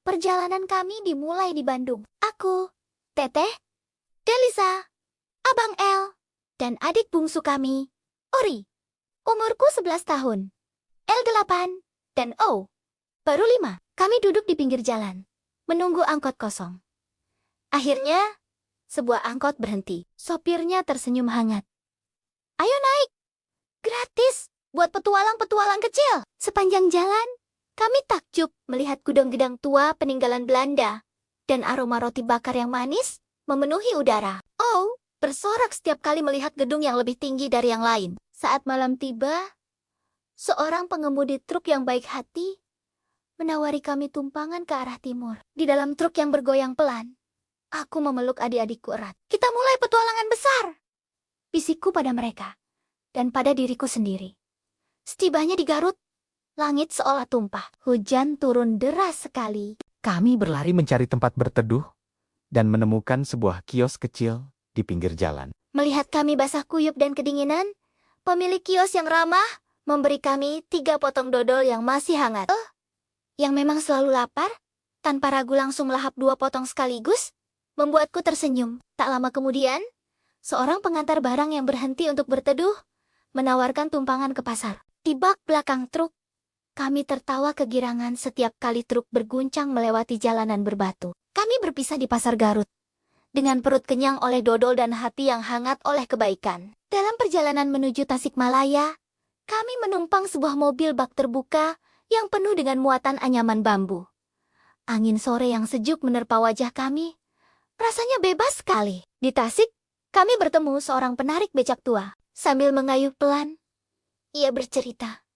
Perjalanan kami dimulai di Bandung. Aku, Teteh, Delisa, Abang El, dan adik bungsu kami, Ori. Umurku 11 tahun. El 8, dan O baru 5. Kami duduk di pinggir jalan, menunggu angkot kosong. Akhirnya, sebuah angkot berhenti. Sopirnya tersenyum hangat. Ayo naik! Gratis! Buat petualang-petualang kecil! Sepanjang jalan, kami takjub melihat gudang-gudang tua peninggalan Belanda dan aroma roti bakar yang manis memenuhi udara. Oh, bersorak setiap kali melihat gedung yang lebih tinggi dari yang lain. Saat malam tiba, seorang pengemudi truk yang baik hati menawari kami tumpangan ke arah timur. Di dalam truk yang bergoyang pelan, aku memeluk adik-adikku erat. Kita mulai petualangan besar! Bisikku pada mereka dan pada diriku sendiri. Setibanya di Garut, langit seolah tumpah. Hujan turun deras sekali. Kami berlari mencari tempat berteduh dan menemukan sebuah kios kecil di pinggir jalan. Melihat kami basah kuyup dan kedinginan, pemilik kios yang ramah memberi kami 3 potong dodol yang masih hangat. Yang memang selalu lapar, tanpa ragu langsung melahap 2 potong sekaligus, membuatku tersenyum. Tak lama kemudian, seorang pengantar barang yang berhenti untuk berteduh menawarkan tumpangan ke pasar. Di bak belakang truk, kami tertawa kegirangan setiap kali truk berguncang melewati jalanan berbatu. Kami berpisah di pasar Garut, dengan perut kenyang oleh dodol dan hati yang hangat oleh kebaikan. Dalam perjalanan menuju Tasikmalaya, kami menumpang sebuah mobil bak terbuka yang penuh dengan muatan anyaman bambu. Angin sore yang sejuk menerpa wajah kami. Rasanya bebas sekali. Di Tasik, kami bertemu seorang penarik becak tua. Sambil mengayuh pelan, ia bercerita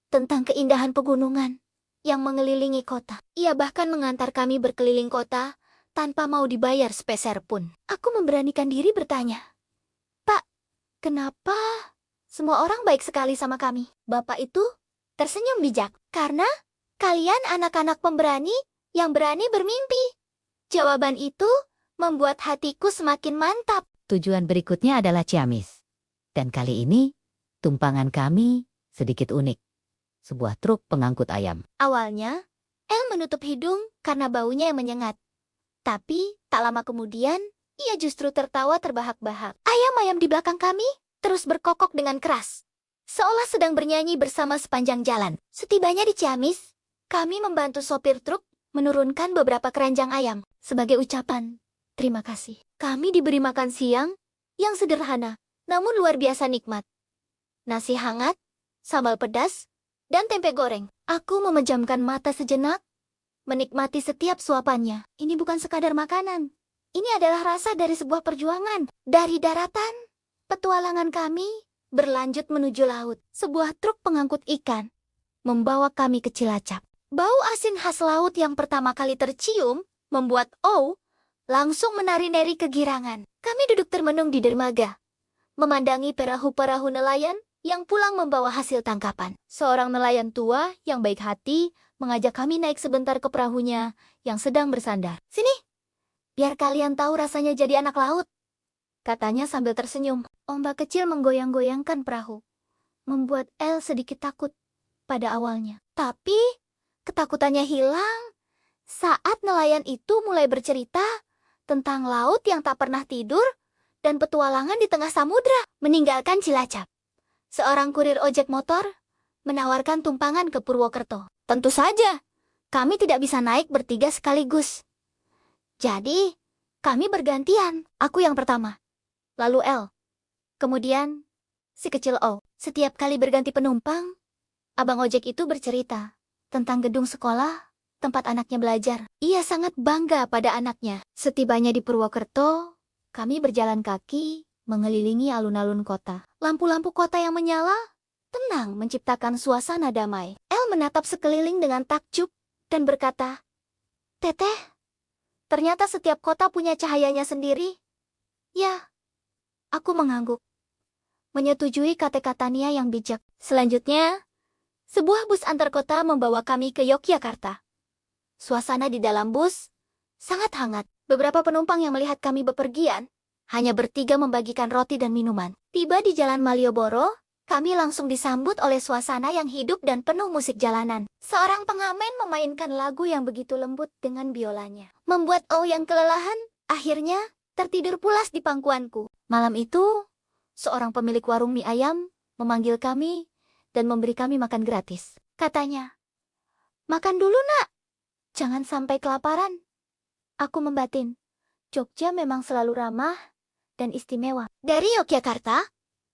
tentang keindahan pegunungan yang mengelilingi kota. Ia bahkan mengantar kami berkeliling kota tanpa mau dibayar sepeser pun. Aku memberanikan diri bertanya, "Pak, kenapa semua orang baik sekali sama kami?" Bapak itu tersenyum bijak. "Karena kalian anak-anak pemberani yang berani bermimpi." Jawaban itu membuat hatiku semakin mantap. Tujuan berikutnya adalah Ciamis. Dan kali ini, tumpangan kami sedikit unik. Sebuah truk pengangkut ayam. Awalnya, El menutup hidung karena baunya yang menyengat. Tapi, tak lama kemudian, ia justru tertawa terbahak-bahak. Ayam-ayam di belakang kami terus berkokok dengan keras, seolah sedang bernyanyi bersama sepanjang jalan. Setibanya di Ciamis, kami membantu sopir truk menurunkan beberapa keranjang ayam. Sebagai ucapan terima kasih, kami diberi makan siang yang sederhana, namun luar biasa nikmat. Nasi hangat, sambal pedas, dan tempe goreng. Aku memejamkan mata sejenak, menikmati setiap suapannya. Ini bukan sekadar makanan. Ini adalah rasa dari sebuah perjuangan. Dari daratan, petualangan kami berlanjut menuju laut. Sebuah truk pengangkut ikan membawa kami ke Cilacap. Bau asin khas laut yang pertama kali tercium membuat O langsung menari-nari kegirangan. Kami duduk termenung di dermaga, memandangi perahu-perahu nelayan yang pulang membawa hasil tangkapan. Seorang nelayan tua yang baik hati mengajak kami naik sebentar ke perahunya yang sedang bersandar. "Sini, biar kalian tahu rasanya jadi anak laut," katanya sambil tersenyum. Ombak kecil menggoyang-goyangkan perahu, membuat El sedikit takut pada awalnya. Tapi, ketakutannya hilang saat nelayan itu mulai bercerita tentang laut yang tak pernah tidur dan petualangan di tengah samudra. Meninggalkan Cilacap, seorang kurir ojek motor menawarkan tumpangan ke Purwokerto. Tentu saja, kami tidak bisa naik bertiga sekaligus. Jadi, kami bergantian. Aku yang pertama, lalu El, kemudian si kecil O. Setiap kali berganti penumpang, abang ojek itu bercerita tentang gedung sekolah tempat anaknya belajar. Ia sangat bangga pada anaknya. Setibanya di Purwokerto, kami berjalan kaki mengelilingi alun-alun kota. Lampu-lampu kota yang menyala tenang menciptakan suasana damai. El menatap sekeliling dengan takjub dan berkata, "Teteh, ternyata setiap kota punya cahayanya sendiri." Ya, aku mengangguk, menyetujui kata-katanya yang bijak. Selanjutnya, sebuah bus antar kota membawa kami ke Yogyakarta. Suasana di dalam bus sangat hangat. Beberapa penumpang yang melihat kami bepergian hanya bertiga membagikan roti dan minuman. Tiba di Jalan Malioboro, kami langsung disambut oleh suasana yang hidup dan penuh musik jalanan. Seorang pengamen memainkan lagu yang begitu lembut dengan biolanya. Membuat Oh yang kelelahan, akhirnya tertidur pulas di pangkuanku. Malam itu, seorang pemilik warung mie ayam memanggil kami dan memberi kami makan gratis. Katanya, "Makan dulu nak, jangan sampai kelaparan." Aku membatin, Jogja memang selalu ramah dan istimewa. Dari Yogyakarta,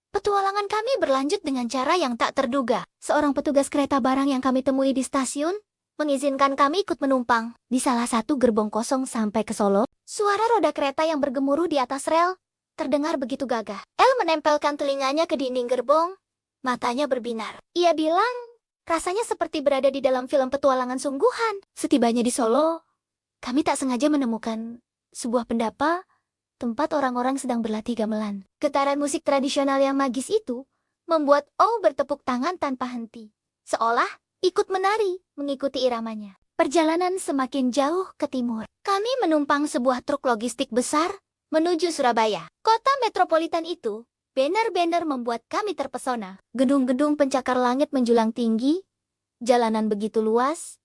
petualangan kami berlanjut dengan cara yang tak terduga. Seorang petugas kereta barang yang kami temui di stasiun mengizinkan kami ikut menumpang di salah satu gerbong kosong sampai ke Solo. Suara roda kereta yang bergemuruh di atas rel terdengar begitu gagah. El menempelkan telinganya ke dinding gerbong, matanya berbinar. Ia bilang, rasanya seperti berada di dalam film petualangan sungguhan. Setibanya di Solo, kami tak sengaja menemukan sebuah pendapa tempat orang-orang sedang berlatih gamelan. Getaran musik tradisional yang magis itu membuat Oh bertepuk tangan tanpa henti, seolah ikut menari mengikuti iramanya. Perjalanan semakin jauh ke timur. Kami menumpang sebuah truk logistik besar menuju Surabaya. Kota metropolitan itu benar-benar membuat kami terpesona. Gedung-gedung pencakar langit menjulang tinggi, jalanan begitu luas,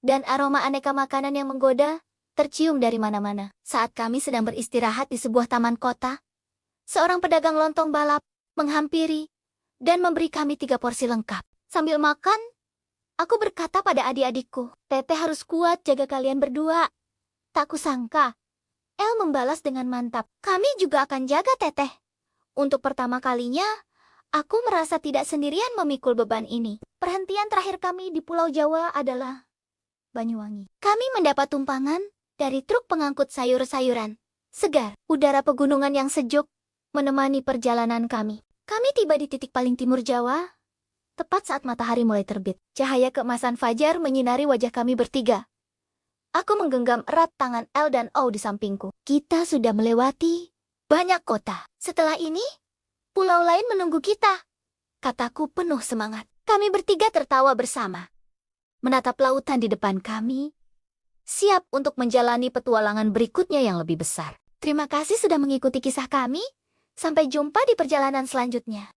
dan aroma aneka makanan yang menggoda tercium dari mana-mana. Saat kami sedang beristirahat di sebuah taman kota, seorang pedagang lontong balap menghampiri dan memberi kami 3 porsi lengkap. Sambil makan, aku berkata pada adik-adikku, "Teteh harus kuat jaga kalian berdua." Tak kusangka, El membalas dengan mantap, "Kami juga akan jaga Teteh." Untuk pertama kalinya, aku merasa tidak sendirian memikul beban ini. Perhentian terakhir kami di Pulau Jawa adalah Banyuwangi. Kami mendapat tumpangan dari truk pengangkut sayur-sayuran segar. Udara pegunungan yang sejuk menemani perjalanan kami. Kami tiba di titik paling timur Jawa, tepat saat matahari mulai terbit. Cahaya keemasan fajar menyinari wajah kami bertiga. Aku menggenggam erat tangan El dan O di sampingku. Kita sudah melewati banyak kota. Setelah ini, pulau lain menunggu kita, kataku penuh semangat. Kami bertiga tertawa bersama, menatap lautan di depan kami, siap untuk menjalani petualangan berikutnya yang lebih besar. Terima kasih sudah mengikuti kisah kami. Sampai jumpa di perjalanan selanjutnya.